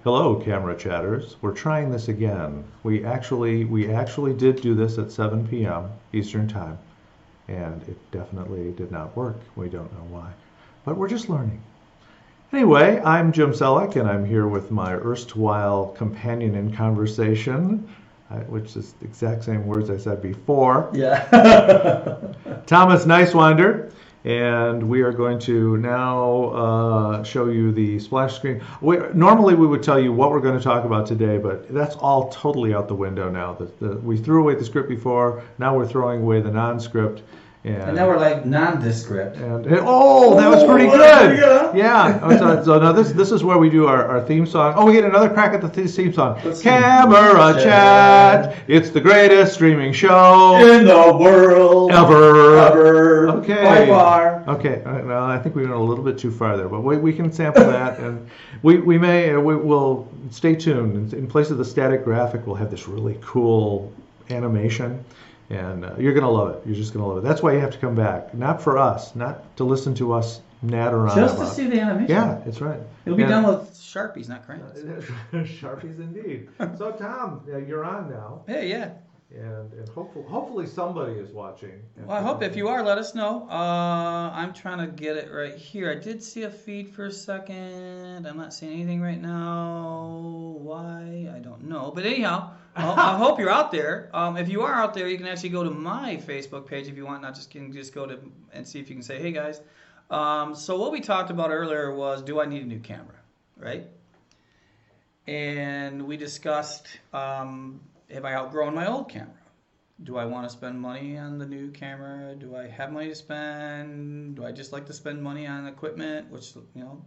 Hello, camera chatters. We're trying this again. We actually did do this at 7 p.m. Eastern Time, and it definitely did not work. We don't know why, but we're just learning. Anyway, I'm Jim Selleck, and I'm here with my erstwhile companion in conversation, which is the exact same words I said before, Yeah. Thomas Nicewinder. And we are going to now show you the splash screen. Normally we would tell you what we're going to talk about today, but that's all totally out the window now. We threw away the script before, now we're throwing away the non-script. And now we're like nondescript. Oh, that was pretty good. Yeah. So now this is where we do our theme song. Oh, we get another crack at the theme song. Camera Chat. It's the greatest streaming show in the world ever. Okay. By far. Okay. Well, I think we went a little bit too far there, but we can sample that, and we'll stay tuned. In place of the static graphic, we'll have this really cool animation. And you're going to love it. You're just going to love it. That's why you have to come back. Not for us, not to listen to us natter on. Just to see the animation. Yeah, that's right. It'll be done with Sharpies, not crayons. Sharpies indeed. So, Tom, you're on now. Hey, yeah. And hopefully somebody is watching. Well, I hope if you are, let us know. I'm trying to get it right here. I did see a feed for a second. I'm not seeing anything right now. Why? I don't know. But anyhow, I hope you're out there. If you are out there, you can actually go to my Facebook page if you want. Not just can just go to and see if you can say, hey guys. So what we talked about earlier was, do I need a new camera, right? And we discussed, have I outgrown my old camera? Do I want to spend money on the new camera? Do I have money to spend? Do I just like to spend money on equipment? Which,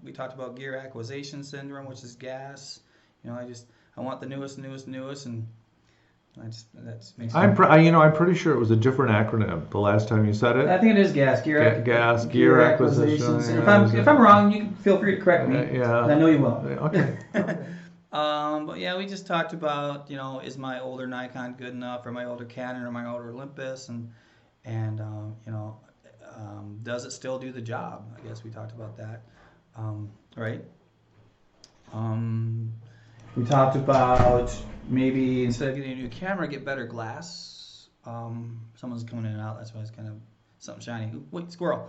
we talked about gear acquisition syndrome, which is gas. I want the newest, and that's makes I'm pretty sure it was a different acronym the last time you said it. I think it is gas. Gear acquisition. If I'm wrong, you can feel free to correct me. Yeah. I know you will. Okay. But yeah, we just talked about, is my older Nikon good enough, or my older Canon, or my older Olympus, and does it still do the job? I guess we talked about that, right? We talked about maybe instead of getting a new camera, get better glass. Someone's coming in and out, that's why it's kind of something shiny. Ooh, wait, squirrel.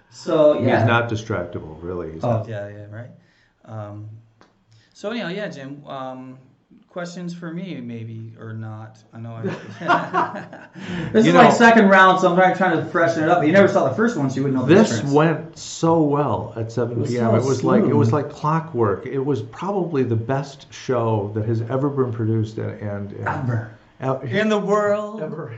So yeah, he's not distractible, really. Yeah, right. So anyhow, yeah, Jim. Questions for me, maybe or not? I know. This is like second round, so I'm trying to freshen it up. But you never saw the first one, so you wouldn't know the difference. This went so well at 7 p.m. It was like clockwork. It was probably the best show that has ever been produced and ever in the world. Ever.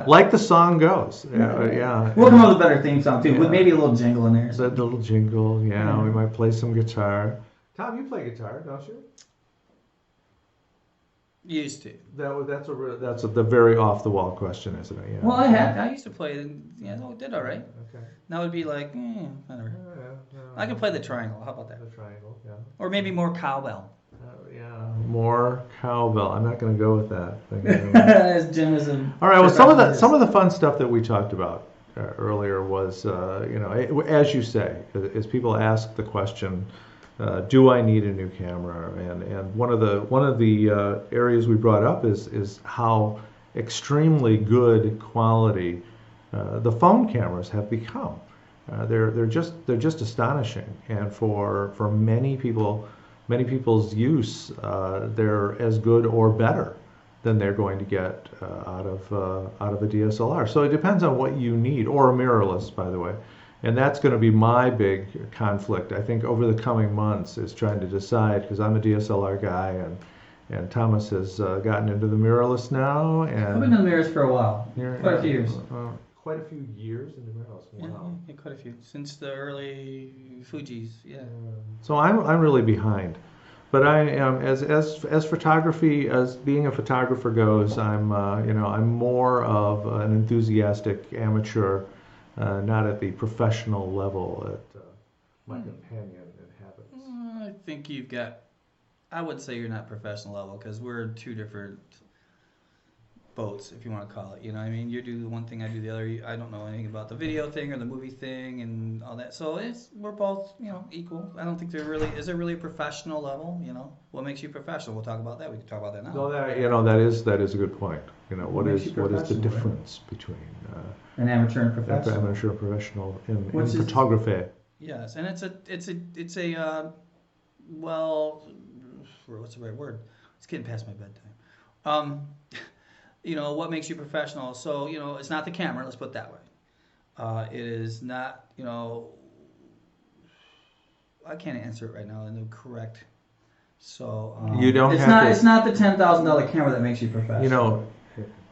Like the song goes. Yeah. We'll come up with a better theme song too, with maybe a little jingle in there. A little jingle, yeah. We might play some guitar. Tom, you play guitar, don't you? Used to. That's the very off the wall question, isn't it? Yeah. Well, I used to play. It did all right. Okay. Now it'd be like, whatever. I can play the triangle. How about that? The triangle, yeah. Or maybe more cowbell. More cowbell. I'm not going to go with that. As Jim is all right. Well, some of the fun stuff that we talked about earlier was, as you say, as people ask the question, do I need a new camera? And one of the areas we brought up is how extremely good quality the phone cameras have become. They're just astonishing, and for many people's use, they're as good or better than they're going to get out of a DSLR. So it depends on what you need, or a mirrorless, by the way. And that's going to be my big conflict, I think, over the coming months, is trying to decide, because I'm a DSLR guy, and Thomas has gotten into the mirrorless now. And I've been in the mirrors for a while, quite a few years. Quite a few years in the mirrorless. Wow. Yeah, quite a few since the early Fujis. Yeah. So I'm really behind, but I am as photography, as being a photographer goes, I'm more of an enthusiastic amateur. Not at the professional level that my companion inhabits. I think I would say you're not professional level, because we're two different boats, if you want to call it. You know what I mean? You do one thing, I do the other. I don't know anything about the video thing or the movie thing and all that. So we're both, equal. I don't think is there really a professional level, What makes you professional? We'll talk about that. We can talk about that now. No, that is a good point. What is the difference between an amateur and professional? Amateur and professional in photography. Yes, and it's a well, what's the right word? It's getting past my bedtime. What makes you professional? So, it's not the camera, let's put it that way. It is not, I can't answer it right now in the correct. So, it's not the $10,000 camera that makes you professional.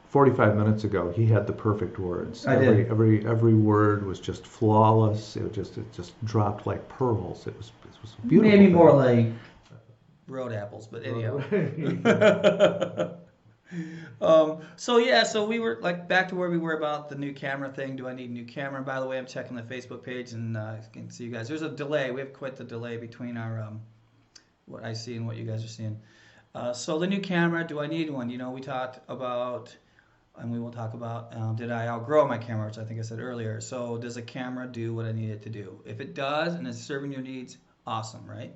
45 minutes ago, he had the perfect words. Did. Every word was just flawless. It just dropped like pearls. It was beautiful. Maybe more like road apples, but anyhow. So we were like back to where we were about the new camera thing. Do I need a new camera? And by the way, I'm checking the Facebook page and I can see you guys. There's a delay. We have quite the delay between our what I see and what you guys are seeing. So the new camera, do I need one? We talked about, and we will talk about, did I outgrow my camera, which I think I said earlier. So does a camera do what I need it to do? If it does and it's serving your needs, awesome, right?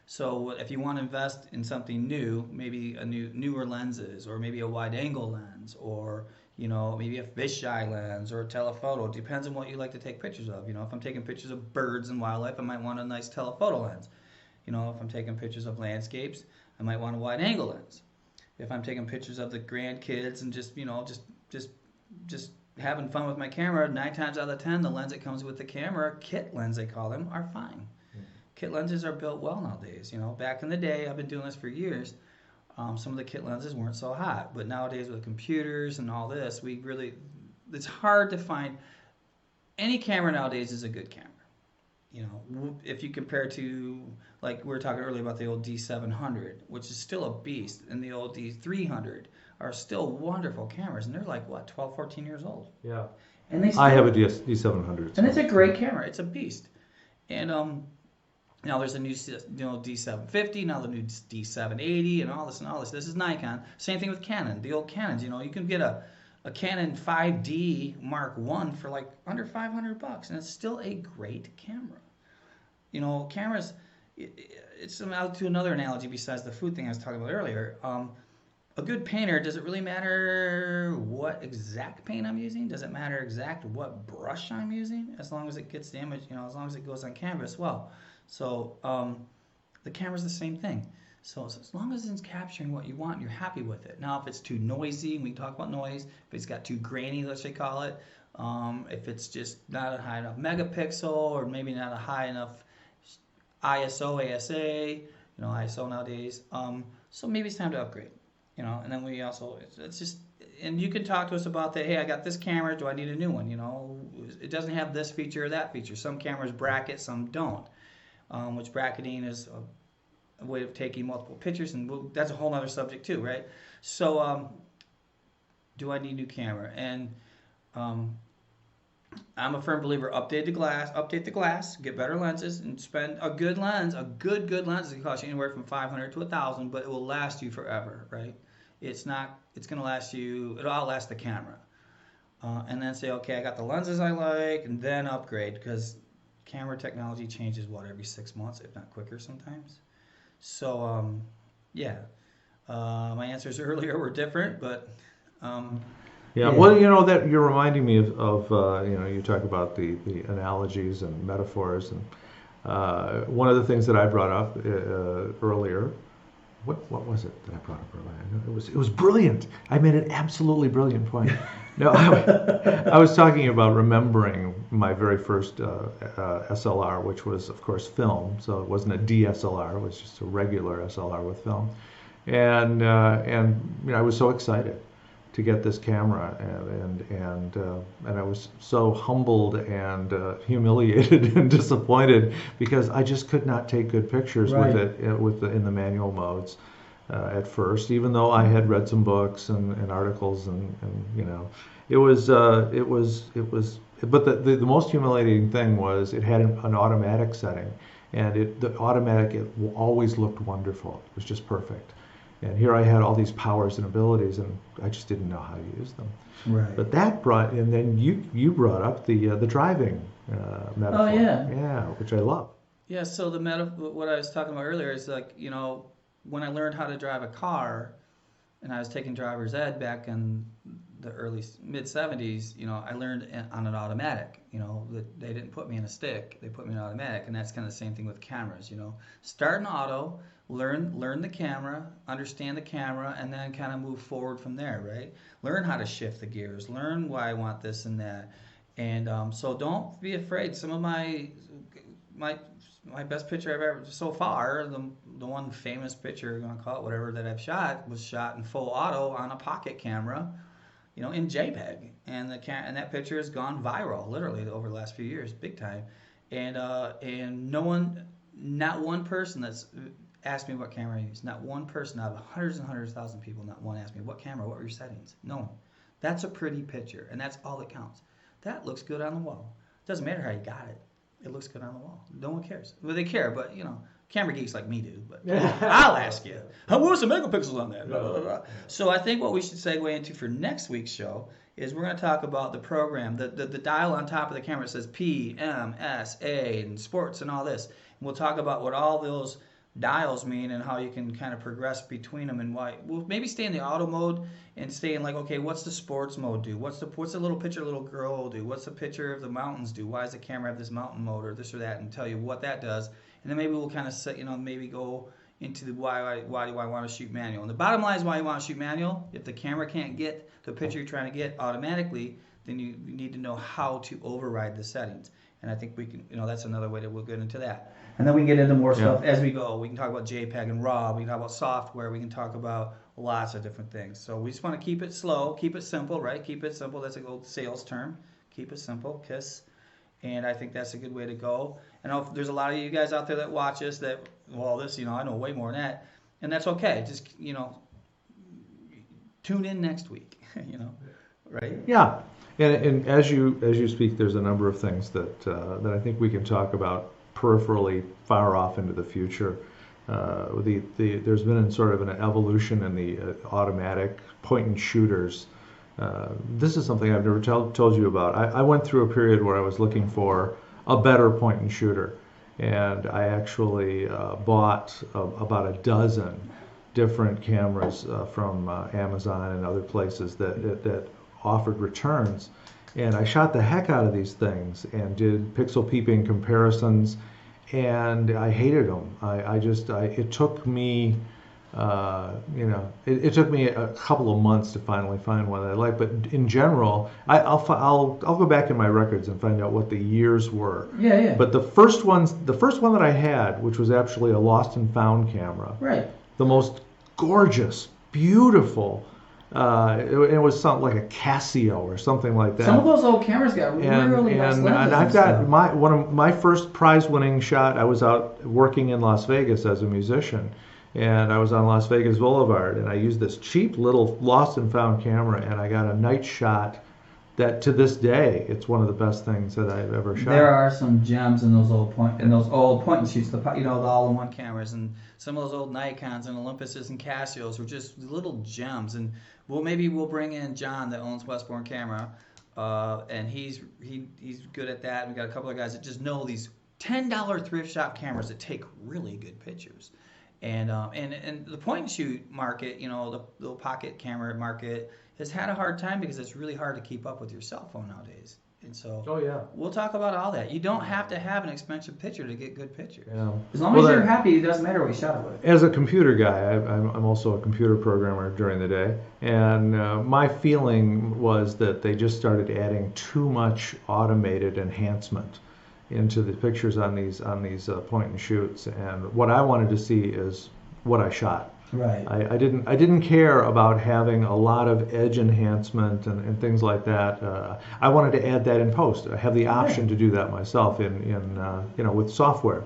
So if you want to invest in something new, maybe newer lenses, or maybe a wide angle lens, or maybe a fisheye lens or a telephoto. It depends on what you like to take pictures of. If I'm taking pictures of birds and wildlife, I might want a nice telephoto lens. If I'm taking pictures of landscapes, I might want a wide angle lens. If I'm taking pictures of the grandkids and just having fun with my camera, 9 times out of 10, the lens that comes with the camera, kit lens they call them, are fine. Kit lenses are built well nowadays. Back in the day, I've been doing this for years. Some of the kit lenses weren't so hot, but nowadays with computers and all this, it's hard to find. Any camera nowadays is a good camera. If you compare to, like we were talking earlier about the old D700, which is still a beast, and the old D300 are still wonderful cameras, and they're like, 12, 14 years old. Yeah. And I have a D700. And it's a great camera. It's a beast. And now there's a new D750, now the new D780, and all this and all this. This is Nikon. Same thing with Canon. The old Canons, you can get a Canon 5D Mark I for like under $500, and it's still a great camera. Cameras, it's out to another analogy besides the food thing I was talking about earlier. A good painter, does it really matter what exact paint I'm using? Does it matter exact what brush I'm using? As long as it gets the image, as long as it goes on canvas well. So the camera's the same thing. So as long as it's capturing what you want, you're happy with it. Now, if it's too noisy, we talk about noise. If it's got too grainy, let's say call it. If it's just not a high enough megapixel, or maybe not a high enough ISO, ASA, ISO nowadays. So maybe it's time to upgrade. And then we also, it's just, and you can talk to us about that. Hey, I got this camera. Do I need a new one? It doesn't have this feature or that feature. Some cameras bracket, some don't. Which bracketing is a way of taking multiple pictures, and that's a whole other subject too, right? So, do I need a new camera? And I'm a firm believer: update the glass, get better lenses, and spend a good lens. A good lens is going to cost you anywhere from $500 to $1,000, but it will last you forever, right? It's going to last you. It'll outlast the camera. And then say, okay, I got the lenses I like, and then upgrade, because camera technology changes every 6 months, if not quicker sometimes. So my answers earlier were different, but well, that you're reminding me of you talk about the analogies and metaphors, and one of the things that I brought up earlier. What was it that I brought up earlier? It was brilliant. I made an absolutely brilliant point. No, I was talking about remembering my very first SLR, which was, of course, film. So it wasn't a DSLR; it was just a regular SLR with film. And I was so excited to get this camera, and I was so humbled and humiliated and disappointed because I just could not take good pictures with it in the manual modes at first, even though I had read some books and articles and it was but the most humiliating thing was it had an automatic setting, and it always looked wonderful. It was just perfect. And here I had all these powers and abilities, and I just didn't know how to use them. Right. But that brought, and then you brought up the driving metaphor. Oh, yeah. Yeah, which I love. Yeah, so what I was talking about earlier is like, when I learned how to drive a car and I was taking driver's ed back in the mid 70s, I learned on an automatic, that they didn't put me in a stick, they put me in automatic, and that's kind of the same thing with cameras, Start in auto, learn the camera, understand the camera, and then kind of move forward from there, right? Learn how to shift the gears, learn why I want this and that. And so don't be afraid. Some of my best picture I've ever so far, the one famous picture, you want to call it whatever, that I've shot was shot in full auto on a pocket camera, in JPEG, and that picture has gone viral literally over the last few years, big time, and not one person that's asked me what camera I use, not one person out of hundreds and hundreds of thousands of people, not one asked me what camera, what were your settings. No one. That's a pretty picture, and that's all that counts. That looks good on the wall. Doesn't matter how you got it. It looks good on the wall. No one cares. Well, they care, but camera geeks like me do. But I'll ask you, what was the megapixels on that? Blah, blah, blah. So I think what we should segue into for next week's show is we're going to talk about the program, the dial on top of the camera says P, M, S, A, and sports and all this. And we'll talk about what all those dials mean and how you can kind of progress between them and why. We'll maybe stay in the auto mode and stay in like, okay, what's the sports mode do? What's the little picture little girl do? What's the picture of the mountains do? Why does the camera have this mountain mode or this or that, and tell you what that does. And then maybe we'll kind of set, maybe go into the why do I want to shoot manual. And the bottom line is why you want to shoot manual. If the camera can't get the picture you're trying to get automatically, then you need to know how to override the settings. And I think we can, that's another way that we'll get into that. And then we can get into more stuff as we go. We can talk about JPEG and RAW. We can talk about software. We can talk about lots of different things. So we just want to keep it slow, keep it simple, right? Keep it simple. That's an old sales term. Keep it simple, KISS. And I think that's a good way to go. And there's a lot of you guys out there that watch us that, I know way more than that. And that's okay. Just, tune in next week, right? Yeah. And as you speak, there's a number of things that I think we can talk about peripherally far off into the future. There's been sort of an evolution in the automatic point and shooters. This is something I've never told you about. I went through a period where I was looking for a better point and shooter, and I actually bought about a dozen different cameras from Amazon and other places that offered returns. And I shot the heck out of these things and did pixel peeping comparisons, and I hated them. It took me, it took me a couple of months to finally find one that I like. But in general, I'll go back in my records and find out what the years were. Yeah. But the first one that I had, which was actually a lost and found camera, right, the most gorgeous, beautiful. It was something like a Casio or something like that. Some of those old cameras got really nice lenses. And I've got one of my first prize-winning shot. I was out working in Las Vegas as a musician, and I was on Las Vegas Boulevard, and I used this cheap little lost and found camera, and I got a night shot that to this day it's one of the best things that I've ever shot. There are some gems in those old point and shoots, the all-in-one cameras, and some of those old Nikons and Olympuses and Casios were just little gems. And maybe we'll bring in John that owns Westbourne Camera, and he's good at that. We got a couple of guys that just know these $10 thrift shop cameras that take really good pictures. And the point and shoot market, the little pocket camera market has had a hard time because it's really hard to keep up with your cell phone nowadays. And so we'll talk about all that. You don't have to have an expensive picture to get good pictures. Yeah. As long as you're happy, it doesn't matter what you shot it with. As a computer guy, I'm also a computer programmer during the day, and my feeling was that they just started adding too much automated enhancement into the pictures on these point and shoots. And what I wanted to see is what I shot. Right. I didn't care about having a lot of edge enhancement and things like that. I wanted to add that in post. I have the option to do that myself with software.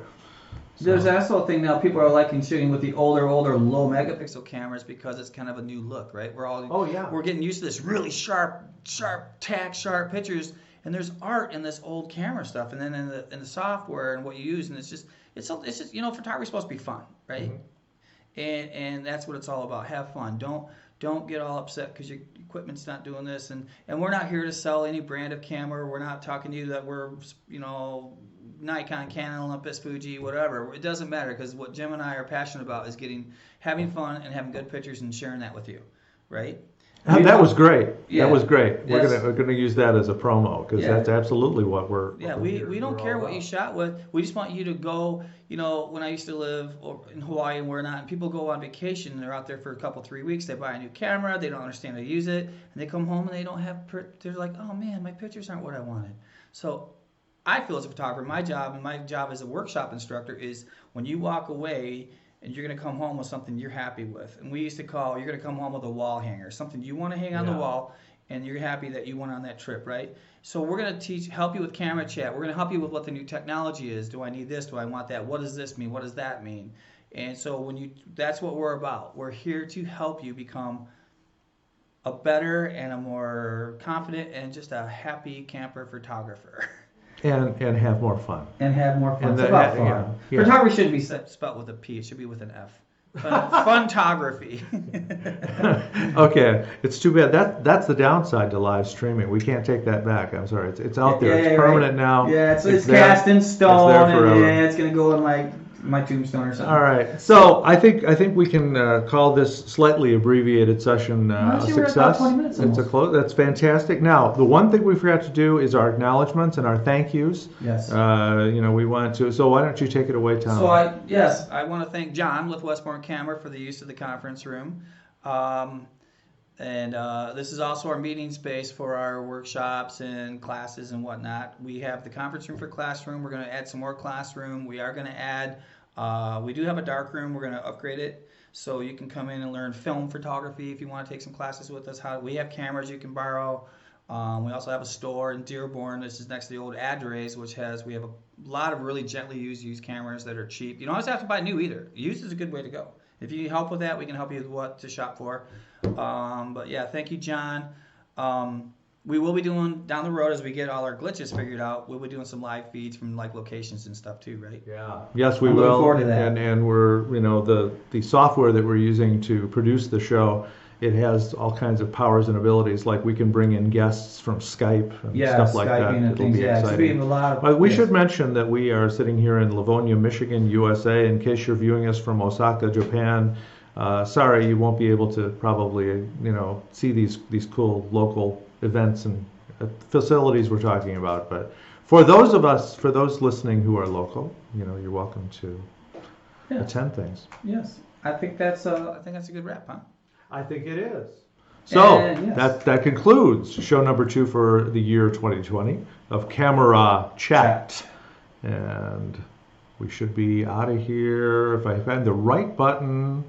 So. There's also a thing now. People are liking shooting with the older low megapixel cameras because it's kind of a new look, right? We're getting used to this really sharp pictures, and there's art in this old camera stuff, and then in the software and what you use, and it's just photography's supposed to be fun, right? Mm-hmm. and that's what it's all about. Have fun. Don't get all upset because your equipment's not doing this. And we're not here to sell any brand of camera. We're not talking to you that we're, Nikon, Canon, Olympus, Fuji, whatever. It doesn't matter, because what Jim and I are passionate about is having fun and having good pictures and sharing that with you, right? That was great. Yeah. That was great. Yes. We're gonna use that as a promo, because Yeah. that's absolutely what we're. Yeah, what we don't we're care all what you about. shot with. We just want you to go. When I used to live in Hawaii and whatnot, and people go on vacation and they're out there for a couple, 3 weeks. They buy a new camera. They don't understand how to use it, and they come home and they don't have. They're like, oh man, my pictures aren't what I wanted. So, I feel as a photographer, my job as a workshop instructor is when you walk away and you're going to come home with something you're happy with. And we used to call, you're going to come home with a wall hanger, something you want to hang on the Yeah. wall, and you're happy that you went on that trip, right? So we're going to help you with camera chat. We're going to help you with what the new technology is. Do I need this? Do I want that? What does this mean? What does that mean? And so that's what we're about. We're here to help you become a better and a more confident and just a happy camper photographer. And have more fun. And have more fun. And It's about fun. yeah. Photography shouldn't be spelled with a P. It should be with an F. Funtography. Okay, it's too bad. That's the downside to live streaming. We can't take that back. I'm sorry. It's out there. Yeah, it's permanent now. Yeah, it's there. cast in stone, It's there forever. and it's gonna go in like my tombstone or something. All right. So I think we can call this slightly abbreviated session a Actually, we're at about success. 20 minutes It's a almost. close. That's fantastic. Now, the one thing we forgot to do is our acknowledgments and our thank yous. Yes. We want to. So why don't you take it away, Tom? So I want to thank John with Westbourne Camera for the use of the conference room. This is also our meeting space for our workshops and classes and whatnot. We have the conference room for classroom. We're going to add some more classroom. We are going to add, we do have a dark room. We're going to upgrade it so you can come in and learn film photography if you want to take some classes with us. We have cameras you can borrow. We also have a store in Dearborn. This is next to the old Adres, we have a lot of really gently used cameras that are cheap. You don't always have to buy new either. Used is a good way to go. If you need help with that, we can help you with what to shop for. But yeah, thank you, John. We will be doing down the road as we get all our glitches figured out. We'll be doing some live feeds from like locations and stuff too, right? Yeah. Yes, we I'm will. looking forward to that. And we're the software that we're using to produce the show. It has all kinds of powers and abilities, like we can bring in guests from Skype and stuff like that. Skyping and It'll things. be Yeah, exciting. it's be a lot of. Well, we yes. should mention that we are sitting here in Livonia, Michigan, USA. In case you're viewing us from Osaka, Japan, sorry you won't be able to probably see these cool local events and facilities we're talking about. But for those listening who are local, you're welcome to attend things. Yes, I think that's a good wrap, huh? I think it is. So yes. that concludes show number 2 for the year 2020 of Camera Chat. And we should be out of here if I find the right button.